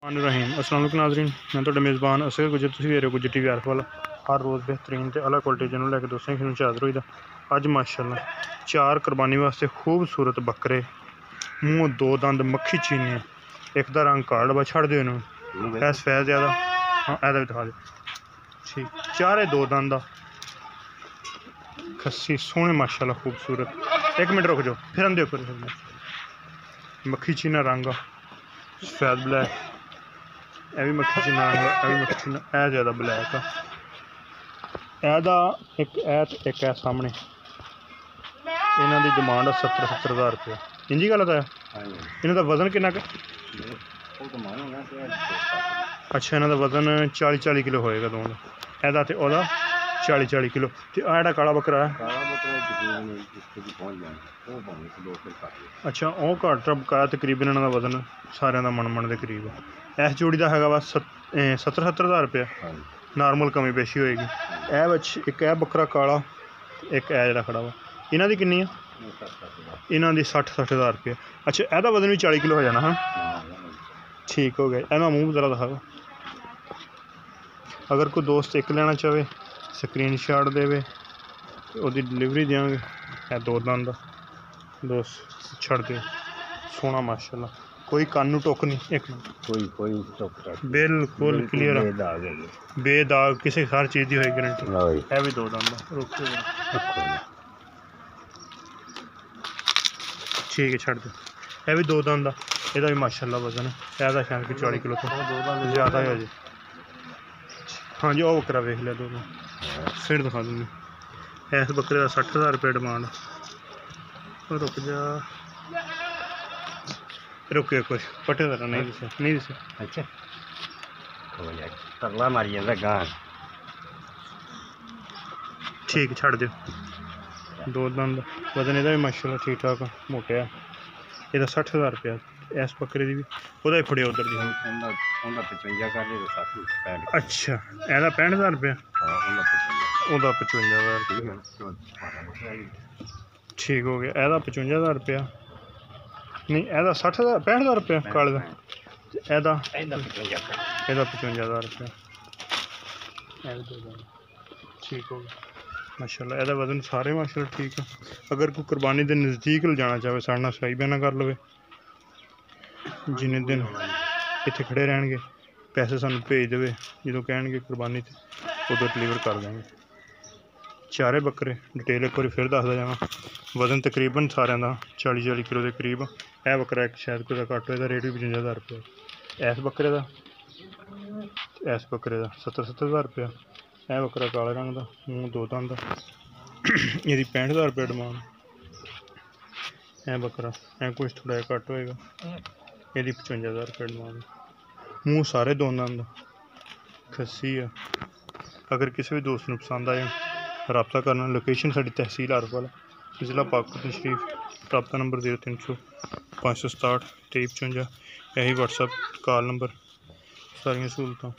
रहीम अस्सलाम वालेकुम नाज़रीन, मैं तो मेज़बान असगर गुजर तुसीं वेख रहे हो गुजर टीवी आर वाला। हर रोज़ बेहतरीन तो अलग क्वालिटी चैनल लैके दोस्तों की हाज़र होई दा। अज माशाअल्लाह 4 कुरबानी वास्ते खूबसूरत बकरे, मूँह 2 दंद मक्खी चीनी, एक दा रंग काला डब्बा छड़ दो इन्होंने है सफेद ज़्यादा। हाँ ऐदा भी दिखा दो ठीक, चारे 2 दंद खस्सी सोहने माशाअल्लाह खूबसूरत। एक मिनट रुक जाओ फिर हम देखो मक्खी चीना रंग सफेद ब्लैक, यह भी मक्खी चीना रंग, यह भी मक्खी चीना, यह ज़्यादा ब्लैक है। एदा एक है सामने, इन्हों की डिमांड है 70 हज़ार रुपया। इंजी गल है इन्हों का वजन कितना? अच्छा इन्हों का वजन 40 किलो होएगा दोनों, एदा तो ओदा 40 किलो। तो आड़ा काला बकरा है अच्छा वह घट बकाया तकरीबन इन्हों का वजन सारे का मन के करीब है। इस जोड़ी का है बस 70 हज़ार रुपया, नॉर्मल कमी पेशी होएगी। एक है बकरा काला, एक है जरा खड़ा वा, इन्हों की किन्नी है? इन्हों की 60 हज़ार रुपया। अच्छा एदा वजन भी 40 किलो हो जाना। हाँ ठीक हो गया। एदा मूँह जरा दिखाओ, अगर कोई दोस्त एक लेना चाहे स्क्रीन शॉट देवे तो डिलीवरी देंगे। है 2 दंद दोस्त छड़ दे सोना माशाल्लाह, कोई कानू टुक नहीं, एक कोई बिल्कुल क्लियर बेदाग, किसी हर चीज़ की होगी गारंटी। है भी 2 दंद ठीक है छड़ दो। यह भी 2 दंद, यदा भी माशाल्लाह वजन है, यदा शायद कि 40 किलो तो ज़्यादा है जी। हाँ जी वह बकरा वेख लिया 2 दंद, फिर दिखा दूँगी। इस बकरे का 60 हज़ार रुपया डिमांड। रुक जा रुके कुछ पटे तरह नहीं दिसे नहीं दिसे। अच्छा तरला मारी जाता गां ठीक है छड़ दो। 2 दंद वजन यदा भी माशाल्लाह ठीक ठाक मोटा है। यदा 60 हज़ार रुपया इस बकरे की भी, वह ही फड़िया उधर दी। अच्छा एदा 65 हज़ार रुपया, वह 55 हज़ार ठीक हो गया। एदा 55 हज़ार रुपया नहीं, एदा 60 हज़ार 65 हज़ार रुपया काले का, एदा 55 हज़ार रुपया ठीक हो गया माशाल्लाह। एदा वजन सारे माशाल्लाह ठीक है। अगर कोई कुरबानी के नज़दीक ले जाना चाहे साढ़े नाल सही बयाना कर लवे, जिन्हें दिन इतने खड़े रहेंगे पैसे सानू भेज देवे, जो कहेंगे कुरबानी उधर डिलीवर कर देंगे। चारे बकरे डिटेल एक बार फिर दसदा जावां, वजन तकरीबन सारे का 40 किलो के करीब। यह बकरा एक शायद कोई घट हो, रेट भी 55 हज़ार रुपया। इस बकरे का 70 हज़ार रुपया। यह बकरा काले रंग का, मूँह 2 दंद, यदि 65 हज़ार रुपया डिमांड। यह बकरा कुछ थोड़ा घट होएगा, यदि 55 हज़ार रुपया डिमांड। मूँह सारे 2 दंद खस्सी है। अगर किसी भी दोस्त को पसंद आए रबता करना। लोकेशन साड़ी तहसील आरवाला, जिला पाकपुर शरीफ। रबता नंबर 0300 567 2355, यही व्हाट्सअप कॉल नंबर। सारिया सहूलतां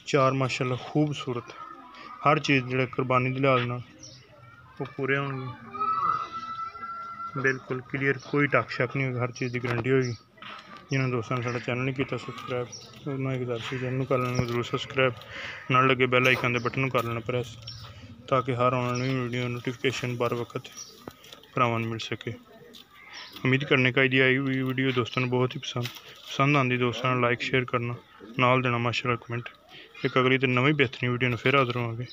4 माशाल्लाह खूबसूरत, हर चीज़ जो कुरबानी के लिहाज ना वो पूरे होंगे, बिल्कुल क्लियर, कोई टक शक नहीं होगी, हर चीज़ की गारंटी होगी। जिन्होंने दोस्तों ने साडा चैनल नहीं किया सबसक्राइब, उन्होंने एक दर्शक चैनल कर लेना जरूर सबसक्राइब, नाल लगे बैल आइकन के बटन कर लेना प्रेस, ताकि हर आने वाली वीडियो नोटिफिकेशन बर वक्त भरावान मिल सके। उम्मीद करने का आई हुई वीडियो दोस्तों ने बहुत ही पसंद आती। दोस्तों ने लाइक शेयर करना, नाल देना माशाल्लाह कमेंट। एक अगली तो नवी बेहतरीन वीडियो फिर हाजिर होवांगे।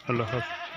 अल्लाह हाफ़िज़।